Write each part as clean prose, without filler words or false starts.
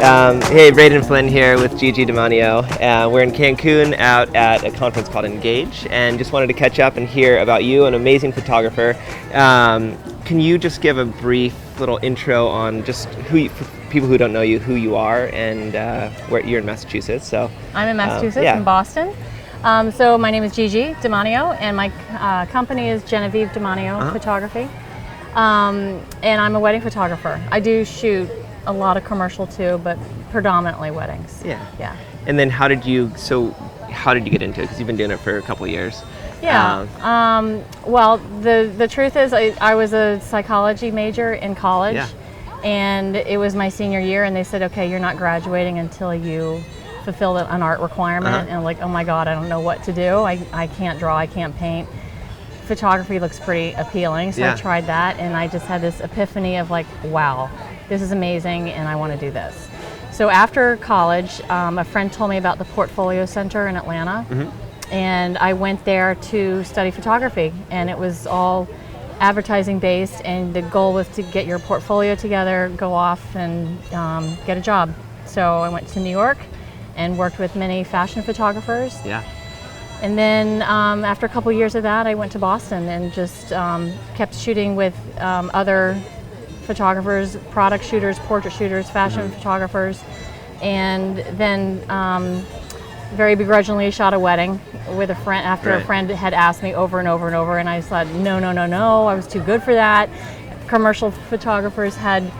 Hey, Braden Flynn here with Gigi de Manio. We're in Cancun out at a conference called Engage, and just wanted to catch up and hear about you, an amazing photographer. Can you just give a brief little intro on just for people who don't know you, who you are, and where you're in Massachusetts? So I'm in Massachusetts, in Boston. So my name is Gigi de Manio, and my company is Genevieve de Manio Photography. And I'm a wedding photographer. I do shoot a lot of commercial too, but predominantly weddings. Yeah. And then how did you get into it? Because you've been doing it for a couple of years. Yeah. Well, the truth is I was a psychology major in college, and it was my senior year, and they said, okay, you're not graduating until you fulfill an art requirement. And I'm like, oh my God, I don't know what to do. I can't draw, I can't paint. Photography looks pretty appealing, so I tried that, and I just had this epiphany of like, wow, this is amazing, and I want to do this. So after college, a friend told me about the Portfolio Center in Atlanta, and I went there to study photography, and it was all advertising based, and the goal was to get your portfolio together, go off and get a job. So I went to New York and worked with many fashion photographers. And then after a couple years of that, I went to Boston and just kept shooting with other photographers, product shooters, portrait shooters, fashion photographers. And then very begrudgingly shot a wedding with a friend after a friend had asked me over and over and over. And I said, no, I was too good for that. Commercial photographers had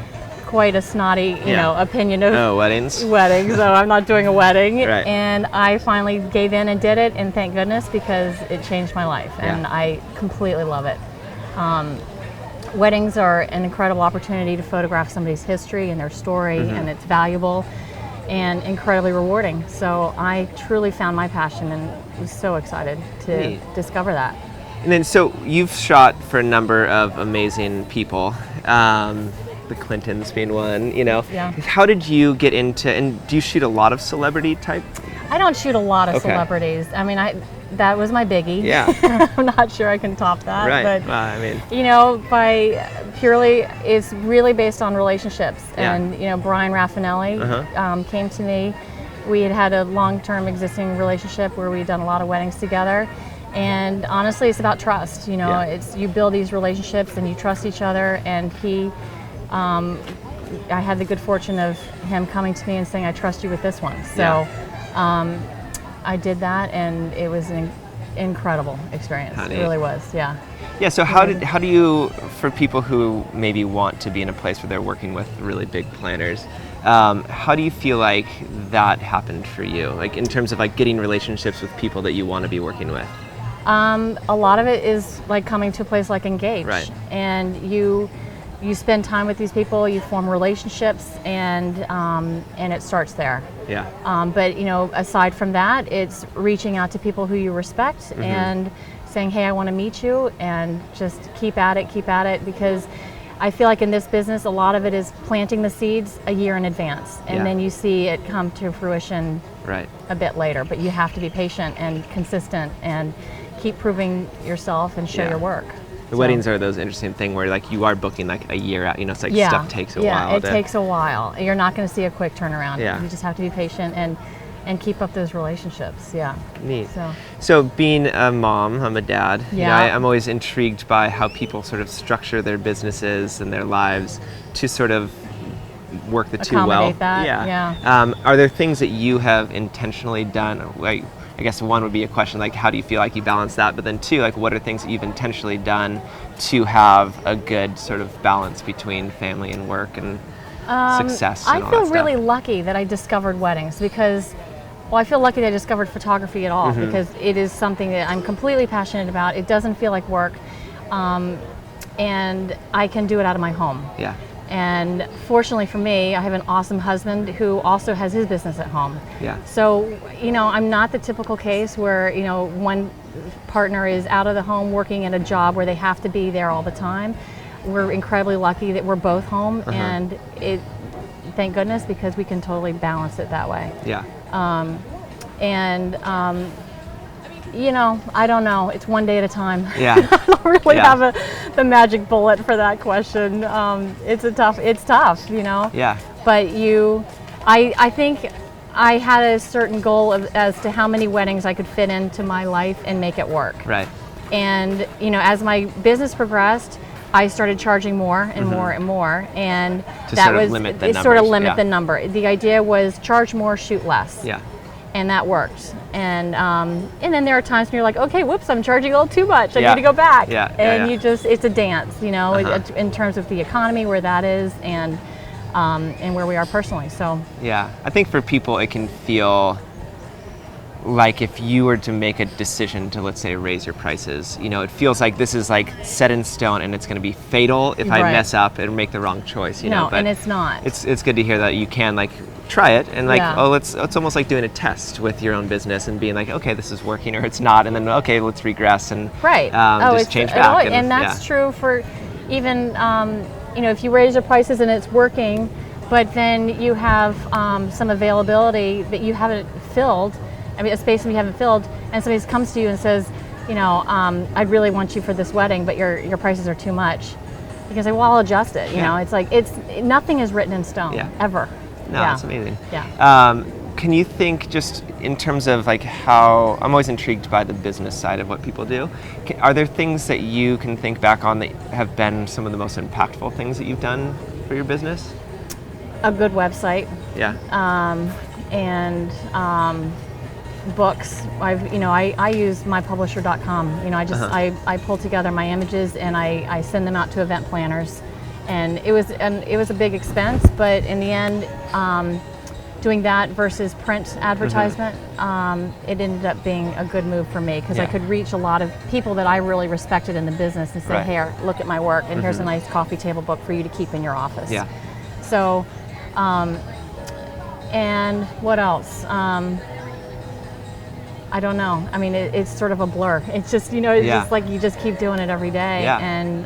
quite a snotty, opinion of weddings, so I'm not doing a wedding. And I finally gave in and did it, and thank goodness, because it changed my life, and I completely love it. Weddings are an incredible opportunity to photograph somebody's history and their story, and it's valuable and incredibly rewarding. So I truly found my passion and was so excited to discover that. And then, so you've shot for a number of amazing people. The Clintons being one, How did you get into, and do you shoot a lot of celebrity type? I don't shoot a lot of celebrities. I mean, that was my biggie. I'm not sure I can top that. But, by purely, it's really based on relationships. And, Brian Raffinelli came to me. We had a long-term existing relationship where we'd done a lot of weddings together. And honestly, it's about trust. It's you build these relationships and you trust each other, and I had the good fortune of him coming to me and saying, I trust you with this one. So I did that, and it was an incredible experience. It really was, Yeah, so how do you, for people who maybe want to be in a place where they're working with really big planners, how do you feel like that happened for you? Like in terms of like getting relationships with people that you want to be working with? A lot of it is like coming to a place like Engage. And you spend time with these people, you form relationships, and it starts there. But aside from that, it's reaching out to people who you respect and saying, hey, I want to meet you, and just keep at it, because I feel like in this business, a lot of it is planting the seeds a year in advance, and then you see it come to fruition a bit later. But you have to be patient and consistent and keep proving yourself and show your work. The weddings are those interesting thing where like you are booking like a year out, it's like stuff takes a while. Yeah, it takes a while. You're not going to see a quick turnaround. You just have to be patient and keep up those relationships. Neat. So being a mom, I'm a dad. I'm always intrigued by how people sort of structure their businesses and their lives to sort of work the two well. Accommodate that. Are there things that you have intentionally done? Like, I guess one would be a question like, how do you feel like you balance that? But then two, like, what are things that you've intentionally done to have a good sort of balance between family and work and success? And I feel really lucky that I discovered weddings, because, I feel lucky that I discovered photography at all, because it is something that I'm completely passionate about. It doesn't feel like work, and I can do it out of my home. And fortunately for me, I have an awesome husband who also has his business at home. So, I'm not the typical case where, one partner is out of the home working at a job where they have to be there all the time. We're incredibly lucky that we're both home, and thank goodness, because we can totally balance it that way. I don't know. It's one day at a time. I don't really have the magic bullet for that question. It's tough, But I think I had a certain goal as to how many weddings I could fit into my life and make it work. Right. And as my business progressed, I started charging more and more and more, and to that was limit the numbers. Sort of limit the number. The idea was charge more, shoot less. Yeah. And that worked. And then there are times when you're like, okay, whoops, I'm charging a little too much. I Yeah. need to go back. Yeah. And you just, it's a dance, in terms of the economy, where that is, and where we are personally. So. Yeah, I think for people it can feel like if you were to make a decision to, let's say, raise your prices, it feels like this is like set in stone and it's going to be fatal if I mess up and make the wrong choice. No, but and it's not. It's good to hear that you can try it and Yeah. it's almost like doing a test with your own business and being like, okay, this is working or it's not, and then okay, let's regress and just change back. And that's true for even if you raise your prices and it's working, but then you have some availability that you haven't filled. A space that you haven't filled, and somebody comes to you and says, I'd really want you for this wedding, but your prices are too much. You can say, well, I'll adjust it. It's like nothing is written in stone ever. No, that's amazing. Yeah. Can you think, just in terms of how I'm always intrigued by the business side of what people do? Are there things that you can think back on that have been some of the most impactful things that you've done for your business? A good website. Yeah. And books. I use mypublisher.com. I pull together my images and I send them out to event planners, and it was a big expense, but in the end, doing that versus print advertisement, it ended up being a good move for me, because I could reach a lot of people that I really respected in the business and say, here, look at my work, and here's a nice coffee table book for you to keep in your office. Yeah. So, and what else? I don't know. I mean, it's sort of a blur. It's just, it's just like you just keep doing it every day, and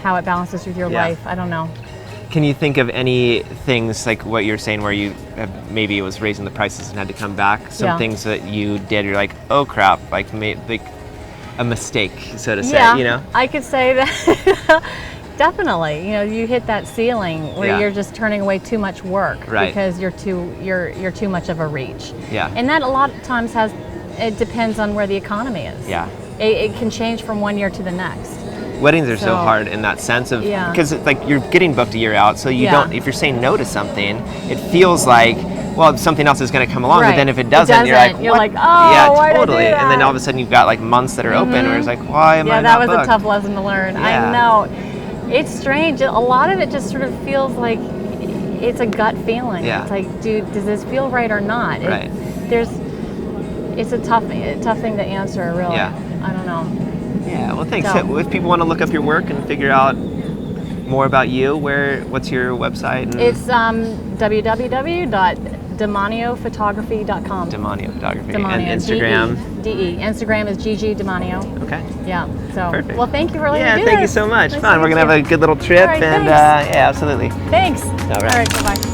how it balances with your life, I don't know. Can you think of any things like what you're saying, where you maybe it was raising the prices and had to come back? Some things that you did, you're like, oh crap, like a mistake, so to say. I could say that. Definitely, you hit that ceiling where you're just turning away too much work because you're too much of a reach. Yeah. And that a lot of times it depends on where the economy is. Yeah. It can change from one year to the next. Weddings are so hard in that sense of, because it's like you're getting booked a year out, so you don't, if you're saying no to something, it feels like, well, something else is going to come along, but then if it doesn't, you're like, what? You're like, oh, yeah, why totally. did I do that? And then all of a sudden you've got months that are open where it's like, why am I not that was booked? a tough lesson to learn. I know. It's strange. A lot of it just sort of feels like it's a gut feeling. Yeah. It's like, dude, does this feel right or not? Right. It's a tough thing to answer, really. Yeah. I don't know. Yeah. Well, thanks. So, if people want to look up your work and figure out more about you, what's your website? It's www.demaniofotography.com. Demanio Photography. Demanio. And Instagram? D-E. Instagram is Gigi de Manio. Okay. Yeah. So. Perfect. Well, thank you for letting me do this. Yeah, thank you so much. Nice Fun. We're going to have a good little trip. All right, and thanks. yeah, absolutely. Thanks. All right. All right. Bye-bye.